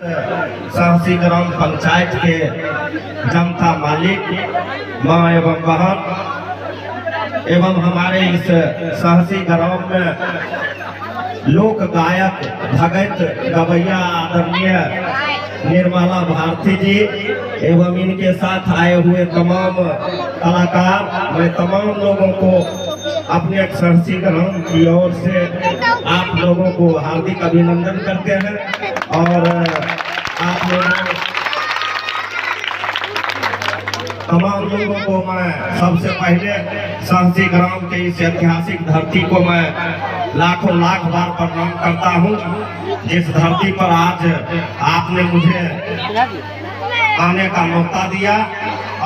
साहसी ग्राम पंचायत के जनता मालिक माँ एवं बहन एवं हमारे इस साहसी ग्राम में लोक गायक भगत गवैया आदरणीय निर्मला भारती जी एवं इनके साथ आए हुए तमाम कलाकार, मैं तमाम लोगों को अपने साहसी ग्राम की ओर से आप लोगों को हार्दिक अभिनंदन करते हैं। और आप लोगों तमाम लोगों को मैं सबसे पहले साहसी ग्राम के इस ऐतिहासिक धरती को मैं लाखों लाख बार प्रणाम करता हूं, जिस धरती पर आज आपने मुझे आने का मौका दिया।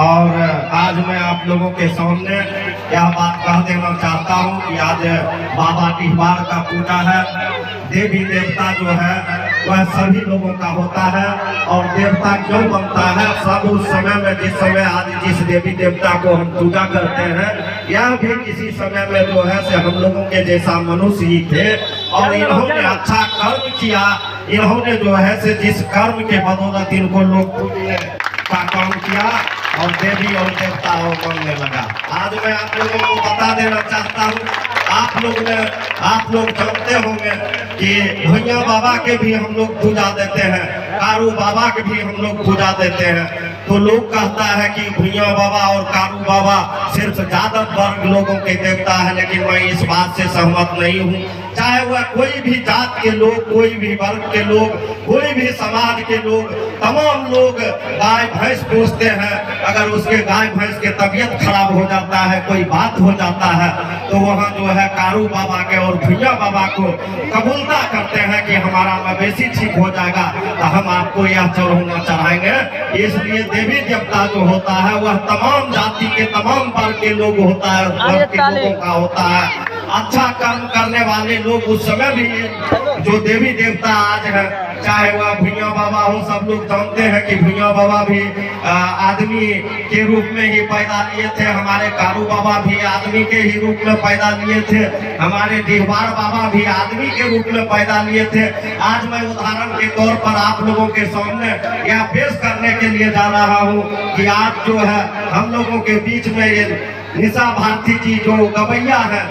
और आज मैं आप लोगों के सामने यह बात कह देना चाहता हूं कि आज बाबा टिहवार का पूजा है। देवी देवता जो है वह सभी लोगों का होता है, और देवता क्यों बनता है सब उस समय में, जिस समय आज जिस देवी देवता को हम पूजा करते हैं, यह भी किसी समय में जो है से हम लोगों के जैसा मनुष्य ही थे। और इन्होंने अच्छा कर्म किया, इन्होंने जो है से जिस कर्म के बदौलत इनको लोग पूजने का काम किया और देवी और देवता और बनने लगा। आज मैं आप लोगों को बता देना चाहता हूँ, आप लोग जानते होंगे कि भैया बाबा के भी हम लोग पूजा देते हैं, कारू बाबा के भी हम लोग पूजा देते हैं। तो लोग कहता है कि भैया बाबा और कारू बाबा सिर्फ यादव वर्ग लोगों के देवता है, लेकिन मैं इस बात से सहमत नहीं हूँ। चाहे वह कोई भी जात के लोग, कोई भी वर्ग के लोग, कोई भी समाज के लोग, तमाम लोग गाय भैंस पोसते हैं। अगर उसके गाय भैंस के तबीयत खराब हो जाता है, कोई बात हो जाता है, तो वहाँ जो है कारू बाबा के और भैया बाबा को कबूलता करते हैं कि हमारा मवेशी ठीक हो जाएगा तो हम आपको यह चढ़ाना चढ़ाएंगे। इसलिए देवी देवता जो होता है वह तमाम जाति के, तमाम वर्ग के लोग होता है, वर्ग के लोगों का होता है। अच्छा कर्म करने वाले लोग उस समय भी जो देवी देवता आज है, चाहे वह भैया बाबा हो, सब लोग जानते हैं कि भैया बाबा भी आदमी के रूप में ही पैदा लिए थे, हमारे कारू बाबा भी आदमी के ही रूप में पैदा लिए थे, हमारे टिहवार बाबा भी आदमी के रूप में पैदा लिए थे। आज मैं उदाहरण के तौर पर आप लोगों के सामने यह पेश करने के लिए जा रहा हूँ कि आज जो है हम लोगों के बीच में ये निशा भारती जी जो गवैया है,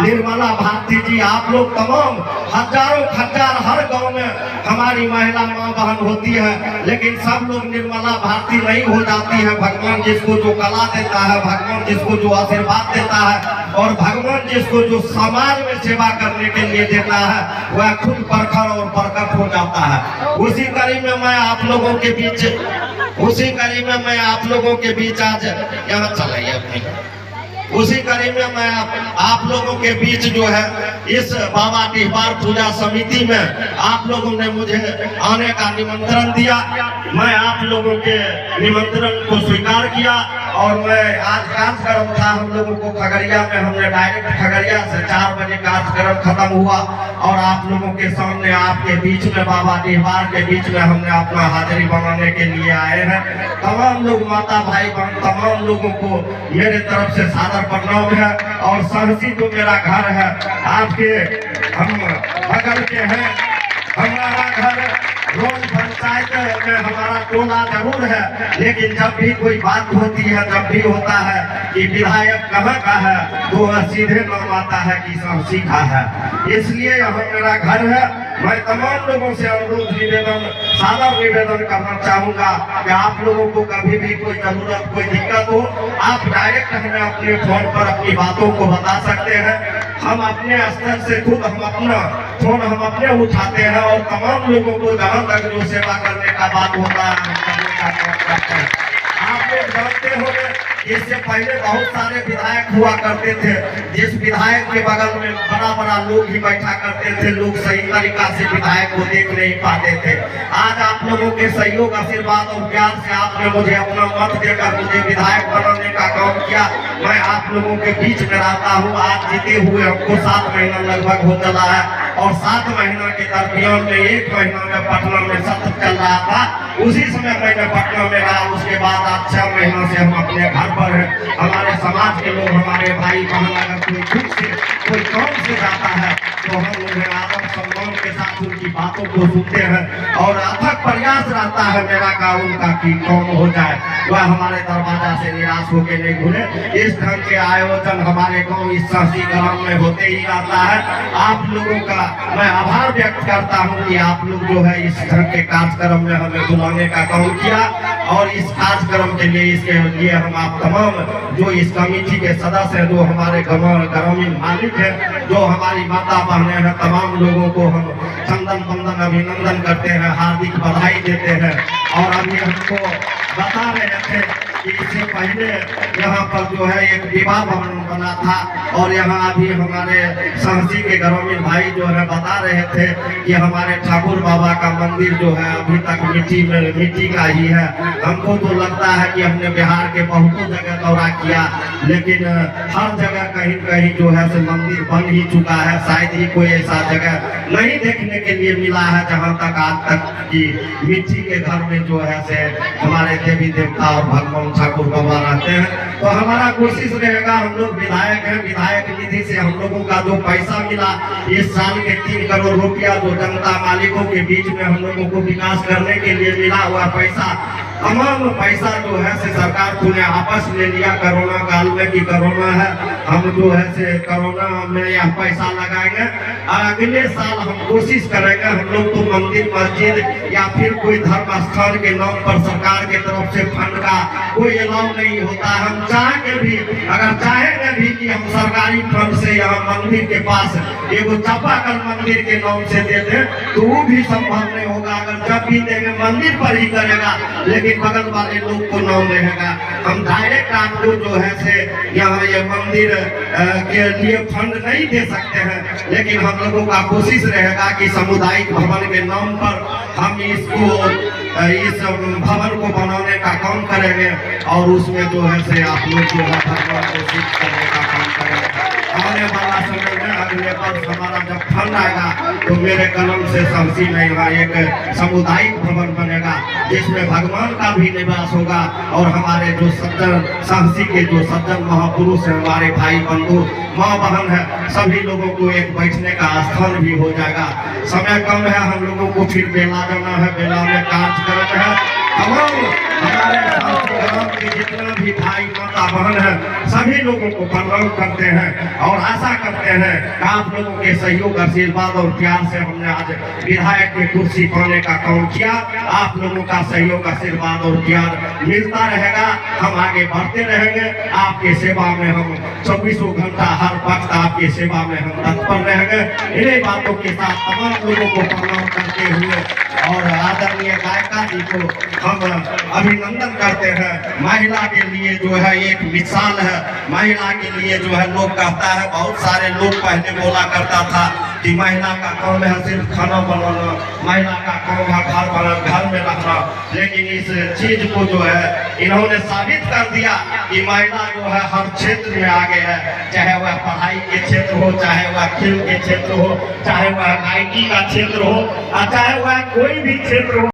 निर्मला भारती जी, आप लोग तमाम हजारों हजार हर गांव में हमारी महिला माँ बहन होती है, लेकिन सब लोग निर्मला भारती नहीं हो जाती है। भगवान जिसको जो कला देता है, भगवान जिसको जो आशीर्वाद देता है, और भगवान जिसको जो समाज में सेवा करने के लिए देता है, वह खुद प्रखर और प्रकट हो जाता है। उसी कड़ी में मैं आप लोगों के बीच आज यहाँ चलाइए उसी कड़ी में मैं आप लोगों के बीच जो है इस बाबा टिहवार पूजा समिति में आप लोगों ने मुझे आने का निमंत्रण दिया। मैं आप लोगों के निमंत्रण को स्वीकार किया और मैं आज कार्यक्रम था हम लोगों को खगड़िया में, हमने डायरेक्ट खगड़िया से 4 बजे कार्यक्रम खत्म हुआ और आप लोगों के सामने आपके बीच में बाबा टिहवार के बीच में हमने अपना हाजिरी बनाने के लिए आए हैं। तमाम लोग माता भाई बहन तमाम लोगों को मेरे तरफ से सादर प्रणाम है। और साहसी जो मेरा घर है, आपके हम बगल के हैं, हमारा घर रोड पंचायत में हमारा टोला जरूर है, लेकिन जब भी कोई बात होती है, जब भी होता है कि विधायक कहाँ का है, तो वह सीधे नाम आता है कि साहसी का है। इसलिए यहाँ मेरा घर है। मैं तमाम लोगों से अनुरोध सादर निवेदन करना चाहूँगा कि आप लोगों को कभी भी कोई जरूरत, कोई दिक्कत हो, आप डायरेक्ट हमें अपने फोन पर अपनी बातों को बता सकते हैं। हम अपने स्तर से खुद हम अपना फोन हम अपने उठाते हैं और तमाम लोगों को जहाँ तक जो सेवा करने का बात होता है हम करने का काम करते हैं। आप लोग जानते होंगे इससे पहले बहुत सारे विधायक हुआ करते थे, जिस विधायक के बगल में बड़ा लोग ही बैठा करते थे, लोग सही तरीका से विधायक को देख नहीं पाते थे। आज आप लोगों के सहयोग, आशीर्वाद और प्यार से आपने मुझे अपना मत देकर मुझे विधायक बनाने का काम किया। मैं आप लोगों के बीच में रहता हूँ। आज जीते हुए हमको 7 महीना लगभग हो चला है और 7 महीना के दरमियान में 1 महीना में पटना में सत्र चल रहा था, उसी समय मैंने पटना में रहा। उसके बाद आज 6 महीनों से हम अपने घर पर हैं। हमारे समाज के लोग, हमारे भाई बहन अगर कोई दुख से, कोई काम से जाता है तो हम उन्हें आदर सम्मान के साथ उनकी बातों को सुनते हैं और अथक प्रयास रहता है मेरा का उनका कि काम हो जाए। वह हमारे दरवाजा से निराश होकर नहीं घूरे। इस ढंग के आयोजन हमारे गांव इस सहसी ग्राम में होते ही रहता है। आप लोगों का मैं आभार व्यक्त करता हूं कि आप लोग जो है इस ढंग के कार्यक्रम में हमें बुलाने का काम किया और इस कार्यक्रम के लिए, इसके लिए हम आप तमाम जो इस कमेटी के सदस्य हैं, जो हमारे ग्रामीण मालिक हैं, जो हमारी माता बहनें हैं, तमाम लोगों को हम चंदन बंदन अभिनंदन करते हैं, हार्दिक बधाई देते हैं। और अभी हमको बता रहे थे कि इससे पहले यहाँ पर जो है एक विवाह भवन बना था और यहाँ अभी हमारे सहसी के ग्रामीण भाई जो है बता रहे थे कि हमारे ठाकुर बाबा का मंदिर जो है अभी तक मिट्टी का ही है। हमको तो लगता है कि हमने बिहार के बहुतों जगह दौरा किया, लेकिन हर जगह कहीं कहीं जो है से मंदिर बन ही चुका है। शायद ही कोई ऐसा जगह नहीं देखने के लिए मिला है जहाँ तक आज तक की मिट्टी के घर में जो है से हमारे देवी देवता और भगवान ठाकुर बाबा रहते हैं। तो हमारा कोशिश रहेगा, हम लोग विधायक हैं, विधायक निधि से हम लोगों का जो पैसा मिला इस साल के 3 करोड़ रुपया जो जनता मालिकों के बीच में हम लोगों को विकास करने के लिए मिला हुआ पैसा, तमाम पैसा जो है से सरकार को ने आपस ले लिया कोरोना काल में कि कोरोना है, हम जो है से कोरोना में यह पैसा लगाएंगे। अगले साल हम कोशिश करेंगे, हम लोग तो मंदिर मस्जिद या फिर कोई धर्म स्थान के नाम पर सरकार के तरफ से फंड का कोई अलाउ नहीं होता। हम चाहेंगे भी, अगर चाहेंगे भी कि हम सरकारी फंड से यहाँ मंदिर के पास एगो चापाकल मंदिर के नाम से दे दें तो वो भी संभव नहीं होगा। अगर जब भी देंगे मंदिर पर ही करेगा, लेकिन बगल वाले लोग को नाम रहेगा। हम डायरेक्ट आपको जो है से यहाँ ये मंदिर के लिए फंड नहीं दे सकते हैं, लेकिन हम लोगों का कोशिश रहेगा कि सामुदायिक भवन के नाम पर हम इसको इस भवन को बनाने का काम करेंगे और उसमें जो है से आप लोग जो है भगवान को सिद्ध करने का काम करेंगे। आने वाला समय में अगले वर्ष हमारा जब फंड आएगा तो मेरे कलम से सहसी में यहाँ एक सामुदायिक भवन बनेगा जिसमें भगवान का भी निवास होगा और हमारे जो सज्जन सहसी के जो सज्जन महापुरुष हैं, हमारे भाई बंधु माँ बहन है, सभी लोगों को एक बैठने का स्थान भी हो जाएगा। समय कम है, हम लोगों को फिर बेला जाना है, बेला में कार्यक्रम है। तमाम हमारे ग्राम के जितना भी भाई माता बहन है सभी लोगों को प्रणाम करते हैं और आशा करते हैं कि आप लोगों के सहयोग, आशीर्वाद और प्यार से हमने आज विधायक की कुर्सी पाने का काम किया। आप लोगों का सहयोग, आशीर्वाद और प्यार मिलता रहेगा, हम आगे बढ़ते रहेंगे। आपके सेवा में हम 24 घंटा हर वक्त आपके सेवा में हम तत्पर रहेंगे। इन्हीं बातों के साथ तमाम लोगों को प्रणाम करते हुए और आदरणीय गायिका जी को हम अभिनंदन करते हैं। महिला के लिए जो है एक मिसाल है, महिला के लिए जो है लोग कहता है, बहुत सारे लोग पहले बोला करता था कि महिला का काम है सिर्फ खाना बनाना, महिला का काम है घर में रहना, लेकिन इस चीज को जो है इन्होंने साबित कर दिया कि महिला जो है हर क्षेत्र में आगे है, चाहे वह पढ़ाई के क्षेत्र हो, चाहे वह खेल के क्षेत्र हो, चाहे वह IT का क्षेत्र हो, चाहे वह कोई भी क्षेत्र हो।